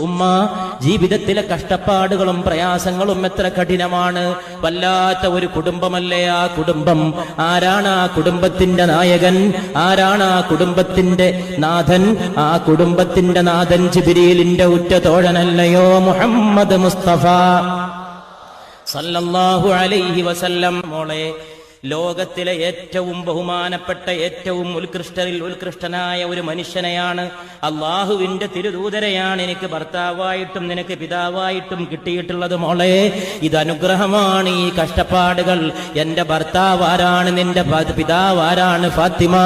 ഉമ്മ ജീവിതത്തിലെ കഷ്ടപ്പാടുകളും പ്രയാസങ്ങളും എത്ര കഠിനമാണ്. വല്ലാത്ത ഒരു കുടുംബമല്ലേ ആ കുടുംബം. ആരാണ് ആ കുടുംബത്തിന്റെ നായകൻ? ആരാണ് ആ കുടുംബത്തിന്റെ നാഥൻ? ആ കുടുംബത്തിന്റെ നാഥൻ ജിബ്രീലിന്റെ ഉറ്റ തോഴനല്ലയോ മുഹമ്മദ് മുസ്തഫ സല്ലല്ലാഹു അലൈഹി വസല്ലം. മോളെ, ലോകത്തിലെ ഏറ്റവും ബഹുമാനപ്പെട്ട ഏറ്റവും ഉത്കൃഷ്ടനായ ഒരു മനുഷ്യനെയാണ്, അള്ളാഹുവിന്റെ തിരുദൂതരെയാണ് എനിക്ക് ഭർത്താവായിട്ടും നിനക്ക് പിതാവായിട്ടും കിട്ടിയിട്ടുള്ളത്. മോളെ, ഇത് അനുഗ്രഹമാണ്. ഈ കഷ്ടപ്പാടുകൾ എന്റെ ഭർത്താവ് ആരാണ്, നിന്റെ പിതാവ് ആരാണ്? ഫാത്തിമ.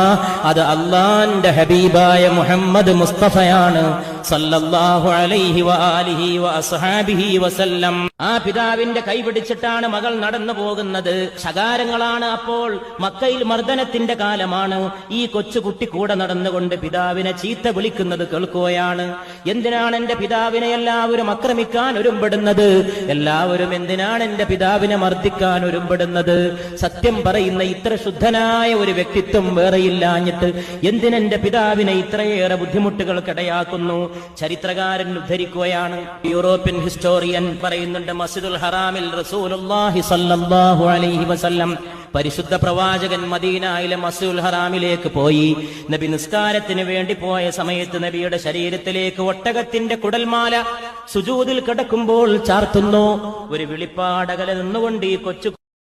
അത് അള്ളാന്റെ ഹബീബായ മുഹമ്മദ് മുസ്തഫയാണ് സല്ലല്ലാഹു അലൈഹി വആലിഹി വഅസ്ഹാബിഹി വസല്ലം. ആ പിതാവിന്റെ കൈപിടിച്ചിട്ടാണ് മകൾ നടന്നു പോകുന്നത്. ശകാരങ്ങളാണ്. അപ്പോൾ മക്കയിൽ മർദ്ദനത്തിന്റെ കാലമാണ്. ഈ കൊച്ചുകുട്ടി കൂടെ നടന്നുകൊണ്ട് പിതാവിനെ ചീത്ത വിളിക്കുന്നത് കേൾക്കുകയാണ്. എന്തിനാണ് എന്റെ പിതാവിനെ എല്ലാവരും ആക്രമിക്കാൻ ഒരുമ്പെടുന്നത്? എല്ലാവരും എന്തിനാണ് എന്റെ പിതാവിനെ മർദ്ദിക്കാൻ ഒരുമ്പെടുന്നത്? സത്യം പറയുന്ന ഇത്ര ശുദ്ധനായ ഒരു വ്യക്തിത്വം വേറെയില്ലാഞ്ഞിട്ട് എന്തിനെന്റെ പിതാവിനെ ഇത്രയേറെ ബുദ്ധിമുട്ടുകൾക്കിടയാക്കുന്നു? ചരിത്രകാരൻ ഉദ്ധരിക്കുകയാണ്. യൂറോപ്യൻ ഹിസ്റ്റോറിയൻ പറയുന്നുണ്ട്, മസ്ജിദുൽ ഹറാമിൽ റസൂലുള്ളാഹി സ്വല്ലല്ലാഹു അലൈഹി വസല്ലം പരിശുദ്ധ പ്രവാചകൻ മദീനയിലെ മസ്ജിദുൽ ഹറാമിലേക്ക് പോയി. നബി നിസ്കാരത്തിന് വേണ്ടി പോയ സമയത്ത് നബിയുടെ ശരീരത്തിലേക്ക് ഒട്ടകത്തിന്റെ കുടൽമാല സുജൂദിൽ കിടക്കുമ്പോൾ ചാർത്തുന്നു. ഒരു വിളിപ്പാടകലെ നിന്നുകൊണ്ട് ഈ കൊച്ചു